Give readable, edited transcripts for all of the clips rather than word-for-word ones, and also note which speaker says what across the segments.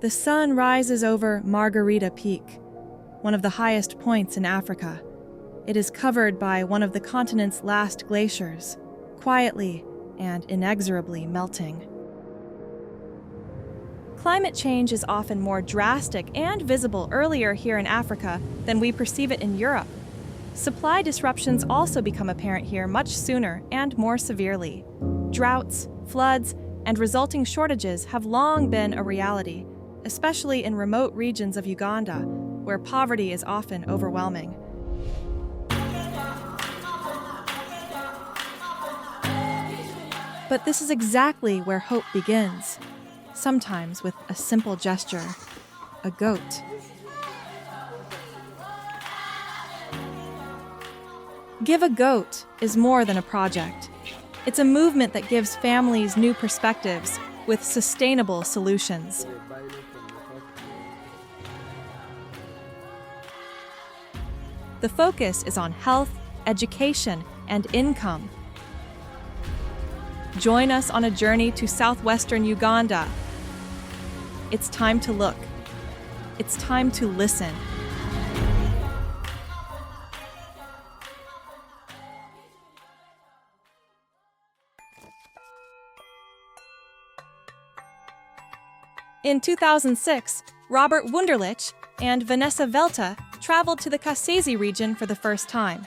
Speaker 1: The sun rises over Margarita Peak, one of the highest points in Africa. It is covered by one of the continent's last glaciers, quietly and inexorably melting. Climate change is often more drastic and visible earlier here in Africa than we perceive it in Europe. Supply disruptions also become apparent here much sooner and more severely. Droughts, floods, and resulting shortages have long been a reality, especially in remote regions of Uganda, where poverty is often overwhelming. But this is exactly where hope begins, sometimes with a simple gesture, a goat. Give a Goat is more than a project. It's a movement that gives families new perspectives with sustainable solutions. The focus is on health, education, and income. Join us on a journey to southwestern Uganda. It's time to look. It's time to listen. In 2006, Robert Wunderlich and Vanessa Velta traveled to the Kasese region for the first time.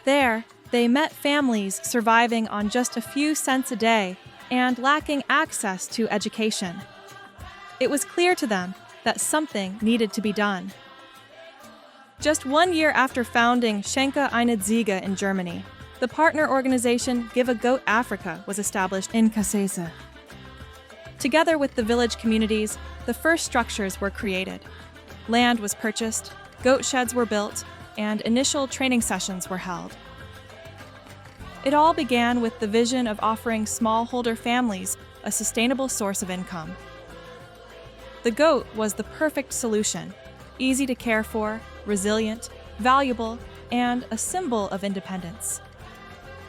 Speaker 1: There, they met families surviving on just a few cents a day and lacking access to education. It was clear to them that something needed to be done. Just 1 year after founding Schenke, eine, Ziege in Germany, the partner organization Give a Goat Africa was established in Kasese. Together with the village communities, the first structures were created. Land was purchased, goat sheds were built, and initial training sessions were held. It all began with the vision of offering smallholder families a sustainable source of income. The goat was the perfect solution, easy to care for, resilient, valuable, and a symbol of independence.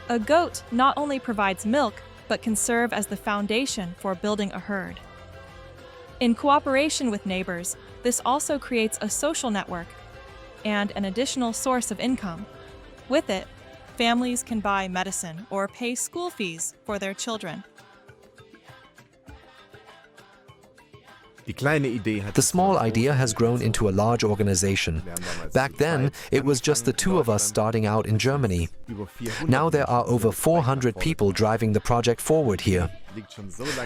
Speaker 1: A goat not only provides milk, but can serve as the foundation for building a herd. In cooperation with neighbors, this also creates a social network and an additional source of income. With it, families can buy medicine or pay school fees for their children.
Speaker 2: The small idea has grown into a large organization. Back then, it was just the two of us starting out in Germany. Now there are over 400 people driving the project forward here.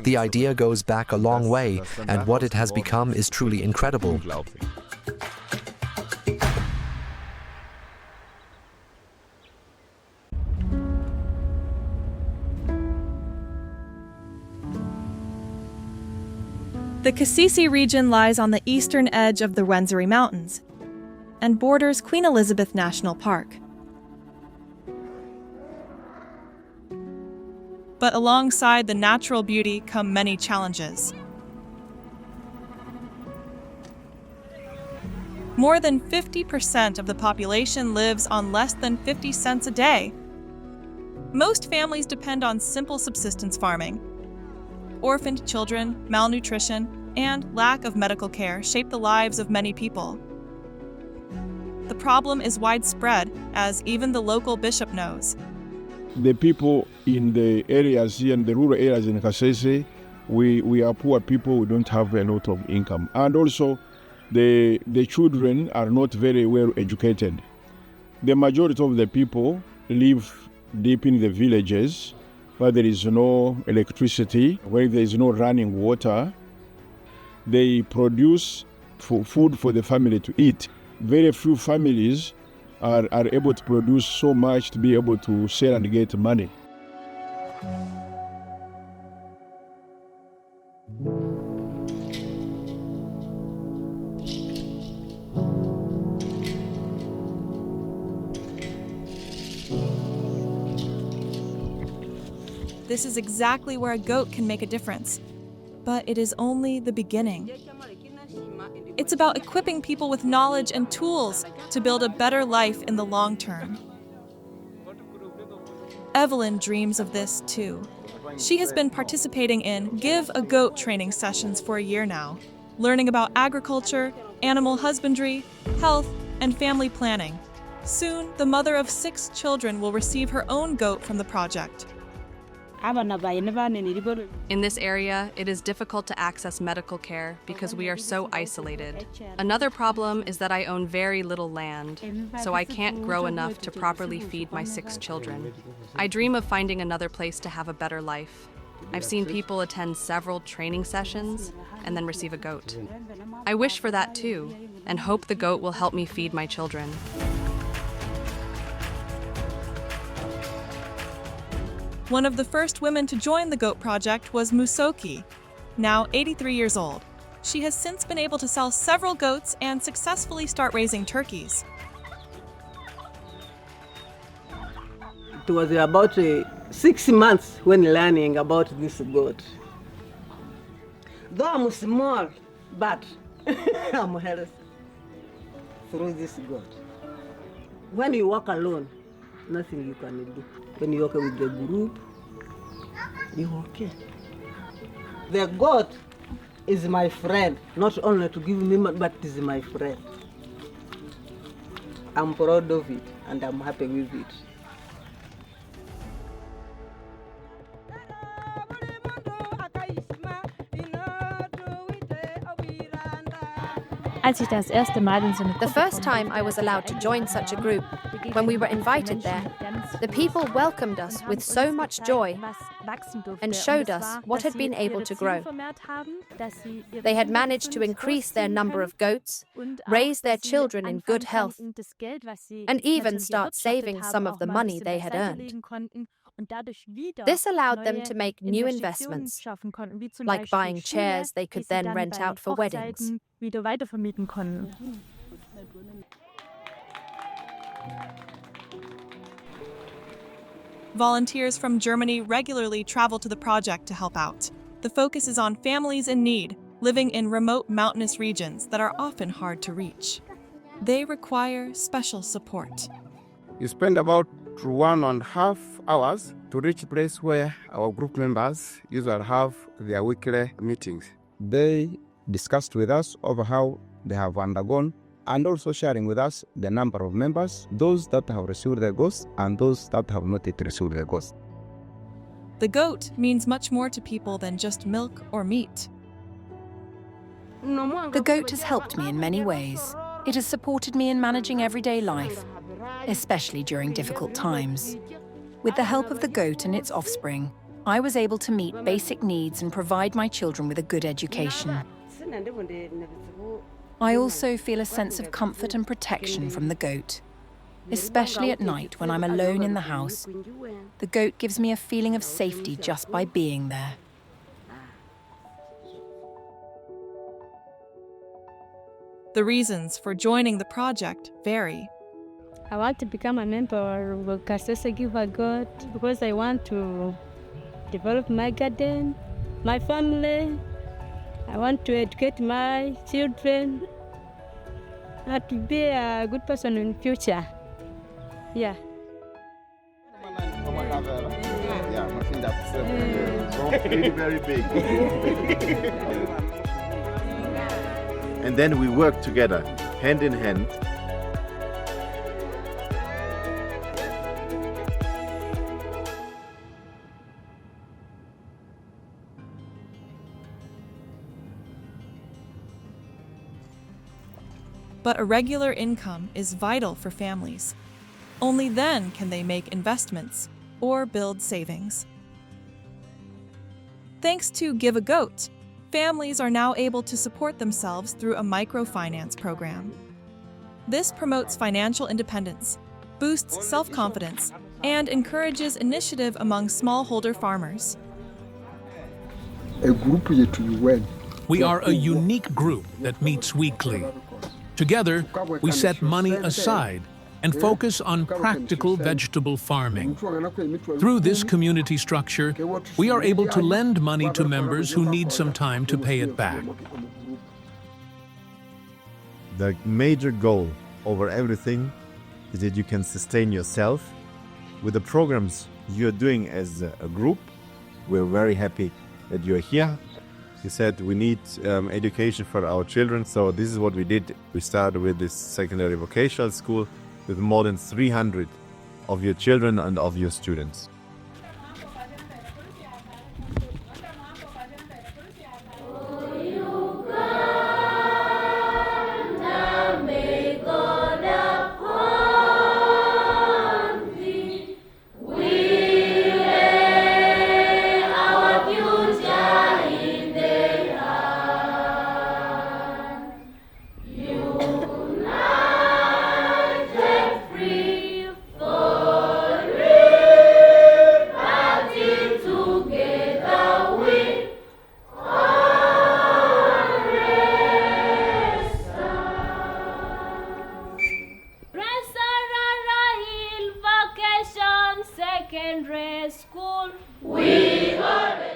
Speaker 2: The idea goes back a long way, and what it has become is truly incredible.
Speaker 1: The Kasese region lies on the eastern edge of the Rwenzori Mountains and borders Queen Elizabeth National Park. But alongside the natural beauty come many challenges. More than 50% of the population lives on less than 50 cents a day. Most families depend on simple subsistence farming. Orphaned children, malnutrition, and lack of medical care shape the lives of many people. The problem is widespread, as even the local bishop knows.
Speaker 3: The people in the areas here, in the rural areas in Kasese, we are poor people, we don't have a lot of income. And also, the children are not very well educated. The majority of the people live deep in the villages, where there is no electricity, where there is no running water. They produce food for the family to eat. Very few families are able to produce so much to be able to sell and get money.
Speaker 1: This is exactly where a goat can make a difference. But it is only the beginning. It's about equipping people with knowledge and tools to build a better life in the long term. Evelyn dreams of this too. She has been participating in Give a Goat training sessions for a year now, learning about agriculture, animal husbandry, health, and family planning. Soon, the mother of 6 children will receive her own goat from the project.
Speaker 4: In this area, it is difficult to access medical care because we are so isolated. Another problem is that I own very little land, so I can't grow enough to properly feed my 6 children. I dream of finding another place to have a better life. I've seen people attend several training sessions and then receive a goat. I wish for that too, and hope the goat will help me feed my children.
Speaker 1: One of the first women to join the goat project was Musoki, now 83 years old. She has since been able to sell several goats and successfully start raising turkeys.
Speaker 5: It was about 6 months when learning about this goat. Though I'm small, but I'm healthy through this goat. When you walk alone, nothing you can do. When you walk with the group, you're okay. The goat is my friend, not only to give me money, but is my friend. I'm proud of it and I'm happy with it.
Speaker 6: The first time I was allowed to join such a group, when we were invited there, the people welcomed us with so much joy and showed us what had been able to grow. They had managed to increase their number of goats, raise their children in good health, and even start saving some of the money they had earned. This allowed them to make new investments, like buying chairs they could then rent out for weddings.
Speaker 1: Volunteers from Germany regularly travel to the project to help out. The focus is on families in need, living in remote mountainous regions that are often hard to reach. They require special support.
Speaker 7: You spend about 1.5 hours to reach a place where our group members usually have their weekly meetings. They discussed with us over how they have undergone and also sharing with us the number of members, those that have received the goats and those that have not yet received the goats.
Speaker 1: The goat means much more to people than just milk or meat.
Speaker 8: The goat has helped me in many ways. It has supported me in managing everyday life, especially during difficult times. With the help of the goat and its offspring, I was able to meet basic needs and provide my children with a good education. I also feel a sense of comfort and protection from the goat, especially at night when I'm alone in the house. The goat gives me a feeling of safety just by being there.
Speaker 1: The reasons for joining the project vary.
Speaker 9: I want to become a member of Kasese Give a God because I want to develop my garden, my family. I want to educate my children and to be a good person in the future. Yeah.
Speaker 10: Really very big. And then we work together, hand in hand.
Speaker 1: But a regular income is vital for families. Only then can they make investments or build savings. Thanks to Give a Goat, families are now able to support themselves through a microfinance program. This promotes financial independence, boosts self-confidence, and encourages initiative among smallholder farmers.
Speaker 11: We are a unique group that meets weekly. Together, we set money aside and focus on practical vegetable farming. Through this community structure, we are able to lend money to members who need some time to pay it back.
Speaker 10: The major goal over everything is that you can sustain yourself. With the programs you're doing as a group, we're very happy that you're here. He said we need education for our children, so this is what we did. We started with this secondary vocational school with more than 300 of your children and of your students.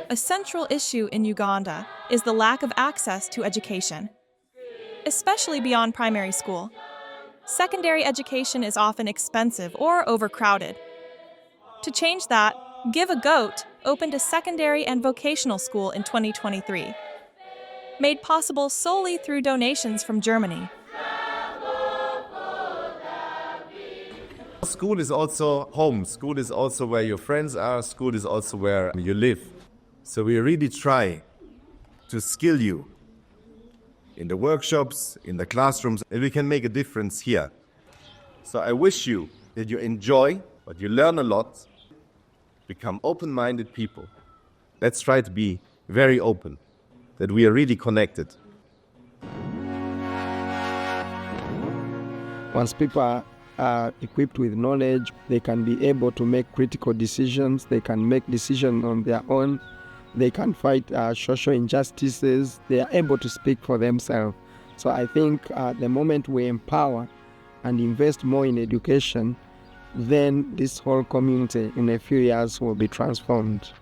Speaker 1: A central issue in Uganda is the lack of access to education, especially beyond primary school. Secondary education is often expensive or overcrowded. To change that, Give a Goat opened a secondary and vocational school in 2023, made possible solely through donations from Germany.
Speaker 10: School is also home. School is also where your friends are. School is also where you live. So we really try to skill you in the workshops, in the classrooms, and we can make a difference here. So I wish you that you enjoy, but you learn a lot, become open-minded people. Let's try to be very open, that we are really connected.
Speaker 12: Once people are equipped with knowledge, they can be able to make critical decisions, they can make decisions on their own, they can fight social injustices, they are able to speak for themselves. So I think the moment we empower and invest more in education, then this whole community in a few years will be transformed.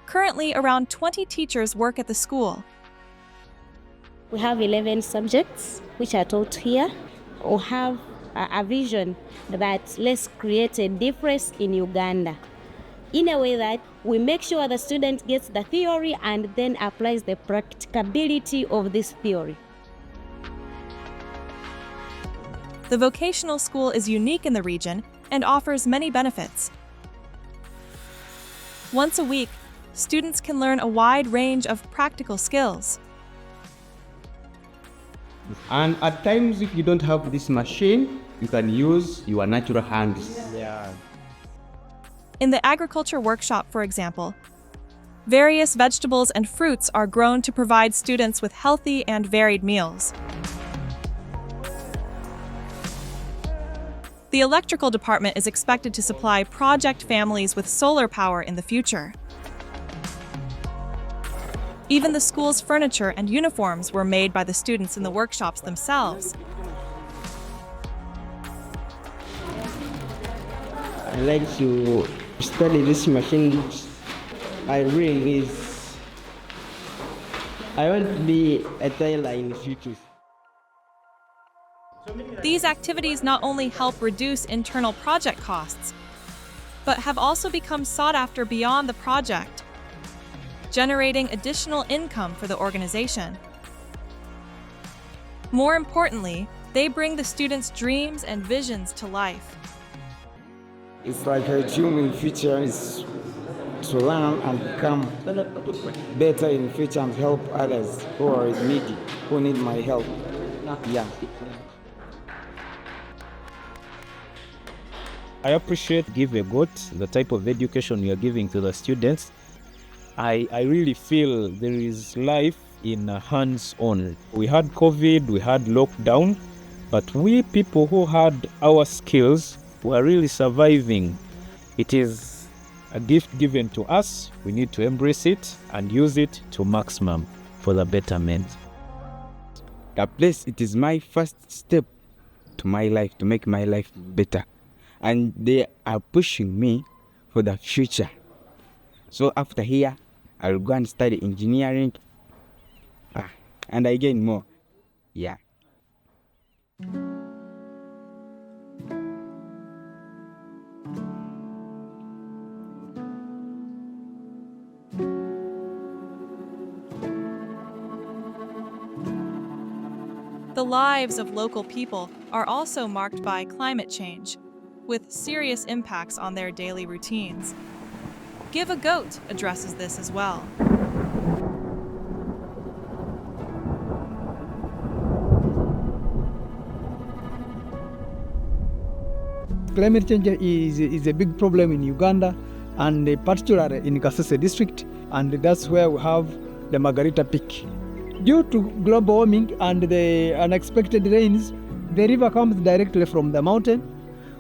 Speaker 1: Currently, around 20 teachers work at the school.
Speaker 9: We have 11 subjects which are taught here. We have a vision that let's create a difference in Uganda in a way that we make sure the student gets the theory and then applies the practicability of this theory.
Speaker 1: The vocational school is unique in the region and offers many benefits. Once a week, students can learn a wide range of practical skills.
Speaker 13: And at times, if you don't have this machine, you can use your natural hands.
Speaker 1: In the agriculture workshop, for example, various vegetables and fruits are grown to provide students with healthy and varied meals. The electrical department is expected to supply project families with solar power in the future. Even the school's furniture and uniforms were made by the students in the workshops themselves.
Speaker 13: I like to study this machine. I want to be a tailor in the future.
Speaker 1: These activities not only help reduce internal project costs, but have also become sought after beyond the project, generating additional income for the organization. More importantly, they bring the students' dreams and visions to life.
Speaker 13: It's like a dream in future is to learn and become better in future and help others who are needy, who need my help. Yeah.
Speaker 14: I appreciate Give a Goat, the type of education you are giving to the students. I really feel there is life in hands-on. We had COVID, we had lockdown, but we people who had our skills were really surviving. It is a gift given to us. We need to embrace it and use it to maximum for the betterment.
Speaker 13: That place, it is my first step to my life, to make my life better. And they are pushing me for the future. So after here, I'll go and study engineering, and I gain more. Yeah.
Speaker 1: The lives of local people are also marked by climate change, with serious impacts on their daily routines. Give a Goat addresses this as well.
Speaker 15: Climate change is a big problem in Uganda, and particularly in Kasese district, and that's where we have the Margarita peak. Due to global warming and the unexpected rains, the river comes directly from the mountain,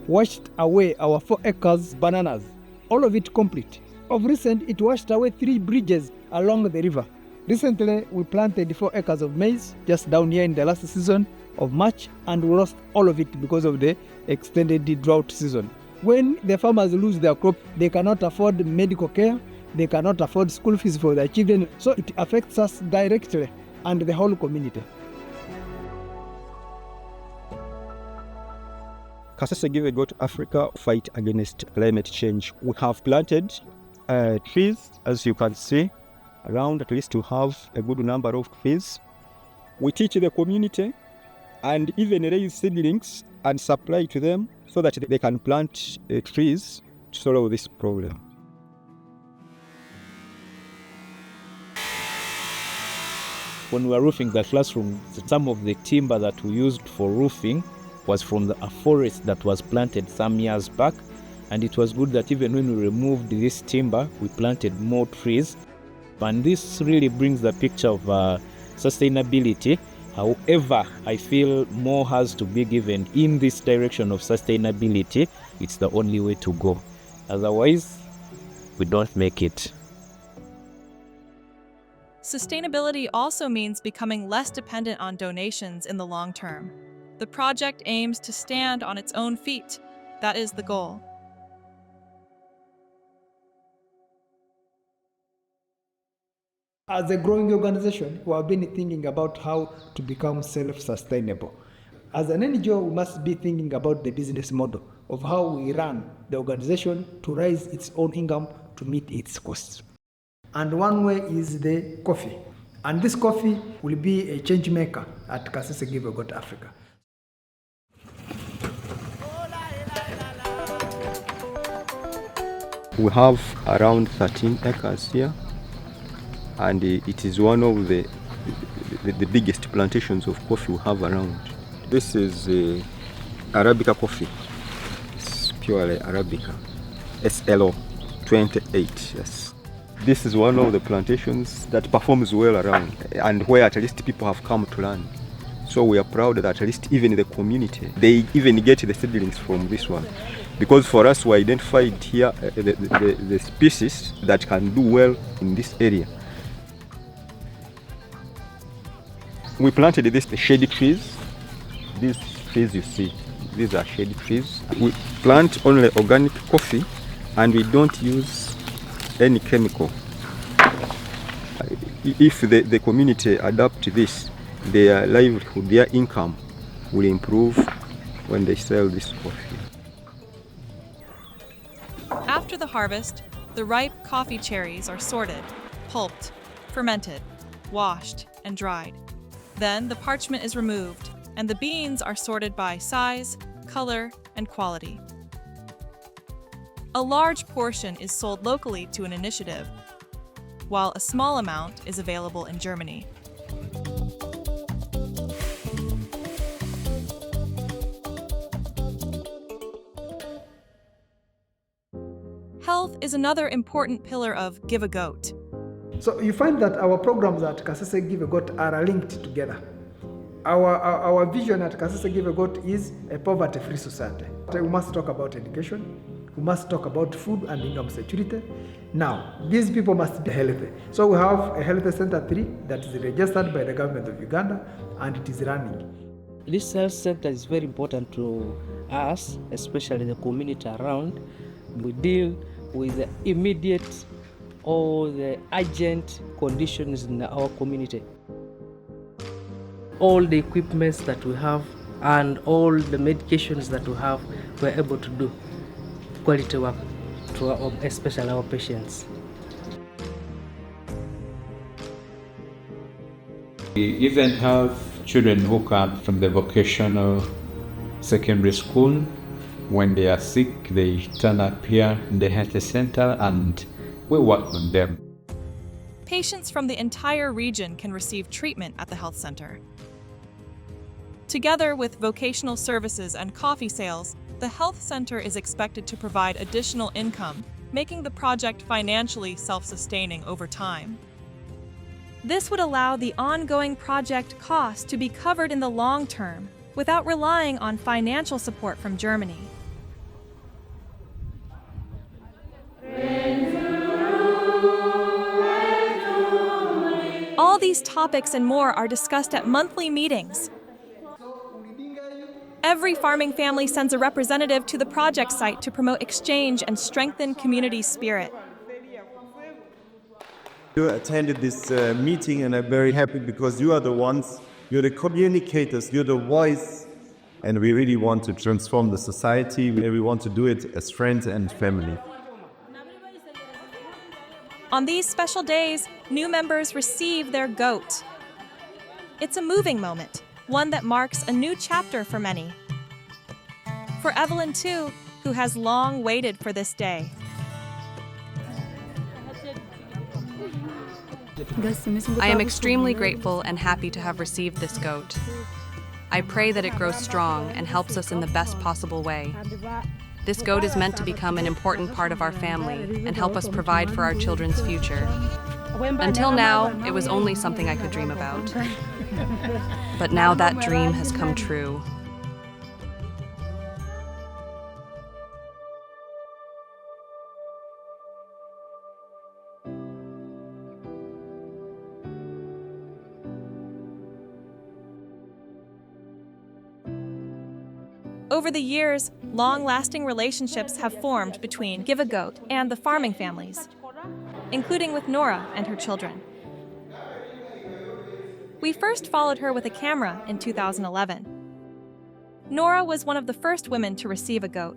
Speaker 15: washed away our 4 acres bananas, all of it complete. Of recent, it washed away 3 bridges along the river. Recently, we planted 4 acres of maize just down here in the last season of March, and we lost all of it because of the extended drought season. When the farmers lose their crop, they cannot afford medical care, they cannot afford school fees for their children, so it affects us directly and the whole community.
Speaker 16: Kasese Give a Goat Africa fight against climate change. We have planted trees, as you can see, around at least to have a good number of trees. We teach the community and even raise seedlings and supply to them so that they can plant trees to solve this problem.
Speaker 14: When we were roofing the classroom, some of the timber that we used for roofing was from a forest that was planted some years back. And it was good that even when we removed this timber, we planted more trees. And this really brings the picture of sustainability. However, I feel more has to be given in this direction of sustainability. It's the only way to go. Otherwise, we don't make it.
Speaker 1: Sustainability also means becoming less dependent on donations in the long term. The project aims to stand on its own feet. That is the goal.
Speaker 15: As a growing organization, we have been thinking about how to become self-sustainable. As an NGO, we must be thinking about the business model of how we run the organization to raise its own income to meet its costs. And one way is the coffee. And this coffee will be a change maker at Kasese Give a Goat Africa.
Speaker 16: We have around 13 acres here, and it is one of the biggest plantations of coffee we have around. This is Arabica coffee. It's purely Arabica. SLO 28, yes. This is one of the plantations that performs well around and where at least people have come to learn. So we are proud that at least even in the community, they even get the seedlings from this one. Because for us, we identified here the species that can do well in this area. We planted these shady trees. These trees you see, these are shady trees. We plant only organic coffee and we don't use any chemical. If the community adopt this, their livelihood, their income will improve when they sell this coffee.
Speaker 1: After the harvest, the ripe coffee cherries are sorted, pulped, fermented, washed, and dried. Then the parchment is removed, and the beans are sorted by size, color, and quality. A large portion is sold locally to an initiative, while a small amount is available in Germany. Health is another important pillar of Give a Goat.
Speaker 15: So you find that our programs at Kasese Give a Goat are linked together. Our vision at Kasese Give a Goat is a poverty-free society. We must talk about education, we must talk about food and income security. Now, these people must be healthy. So we have a health center 3 that is registered by the government of Uganda and it is running.
Speaker 17: This health center is very important to us, especially the community around. We deal with the immediate or the urgent conditions in our community. All the equipments that we have and all the medications that we have, we're able to do quality work to especially our patients.
Speaker 14: We even have
Speaker 18: children who come from the vocational secondary school. When they are sick, they turn up here in the health center and we work on them.
Speaker 1: Patients from the entire region can receive treatment at the health center. Together with vocational services and coffee sales, the health center is expected to provide additional income, making the project financially self-sustaining over time. This would allow the ongoing project costs to be covered in the long term without relying on financial support from Germany. All these topics and more are discussed at monthly meetings. Every farming family sends a representative to the project site to promote exchange and strengthen community spirit.
Speaker 10: You attended this meeting and I'm very happy because you are the ones, you're the communicators, you're the voice, and we really want to transform the society. We want to do it as friends and family.
Speaker 1: On these special days, new members receive their goat. It's a moving moment, one that marks a new chapter for many. For Evelyn too, who has long waited for this day.
Speaker 4: I am extremely grateful and happy to have received this goat. I pray that it grows strong and helps us in the best possible way. This goat is meant to become an important part of our family and help us provide for our children's future. Until now, it was only something I could dream about. But now that dream has come true.
Speaker 1: Over the years, long-lasting relationships have formed between Give a Goat and the farming families, including with Nora and her children. We first followed her with a camera in 2011. Nora was one of the first women to receive a goat.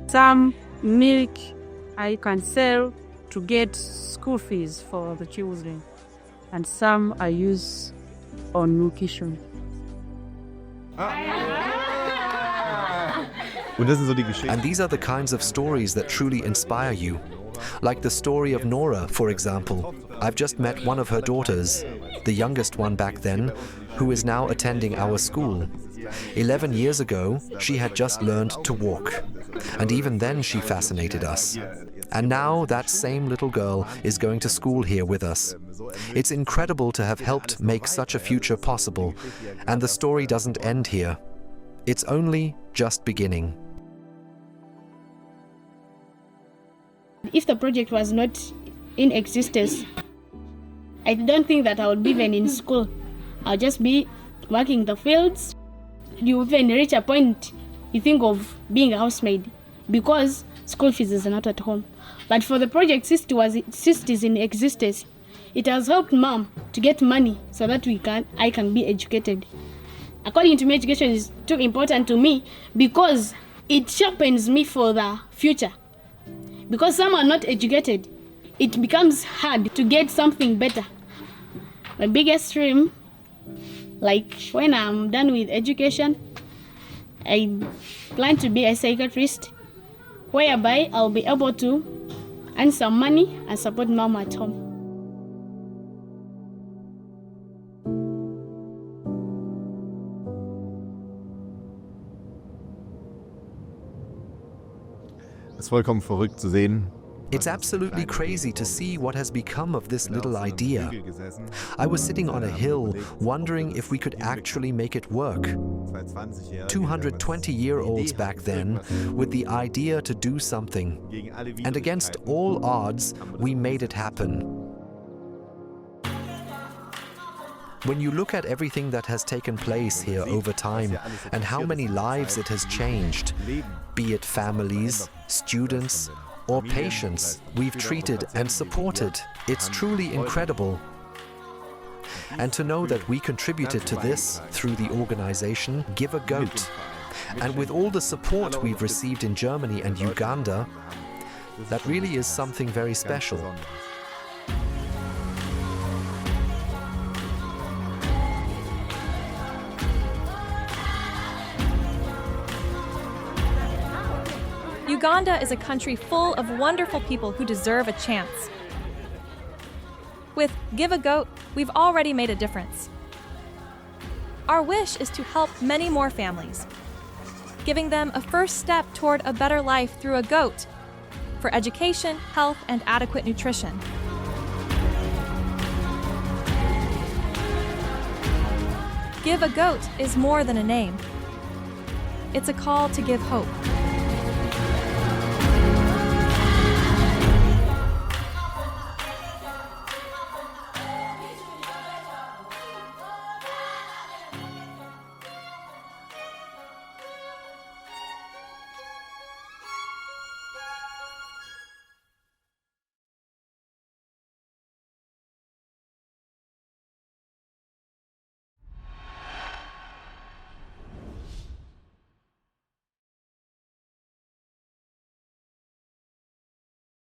Speaker 9: Some milk I can sell to get school fees for the children, and some I use on nutrition.
Speaker 2: And these are the kinds of stories that truly inspire you. Like the story of Nora, for example. I've just met one of her daughters, the youngest one back then, who is now attending our school. 11 years ago, she had just learned to walk. And even then she fascinated us. And now that same little girl is going to school here with us. It's incredible to have helped make such a future possible. And the story doesn't end here. It's only just beginning.
Speaker 19: If the project was not in existence, I don't think that I would be even in school. I'll just be working the fields. You even reach a point you think of being a housemaid because school fees is not at home. But for the project, since it is in existence, it has helped mom to get money so that I can be educated. According to me, education is too important to me because it sharpens me for the future. Because some are not educated, it becomes hard to get something better. My biggest dream, like when I'm done with education, I plan to be a psychiatrist, whereby I'll be able to earn some money and support mom at home.
Speaker 10: Es ist vollkommen verrückt zu sehen.
Speaker 2: It's absolutely crazy to see what has become of this little idea. I was sitting on a hill, wondering if we could actually make it work. 220-year-olds back then, with the idea to do something. And against all odds, we made it happen. When you look at everything that has taken place here over time, and how many lives it has changed, be it families, students, or patients we've treated and supported, it's truly incredible. And to know that we contributed to this through the organization Give a Goat, and with all the support we've received in Germany and Uganda, that really is something very special.
Speaker 1: Uganda is a country full of wonderful people who deserve a chance. With Give a Goat, we've already made a difference. Our wish is to help many more families, giving them a first step toward a better life through a goat for education, health, and adequate nutrition. Give a Goat is more than a name. It's a call to give hope.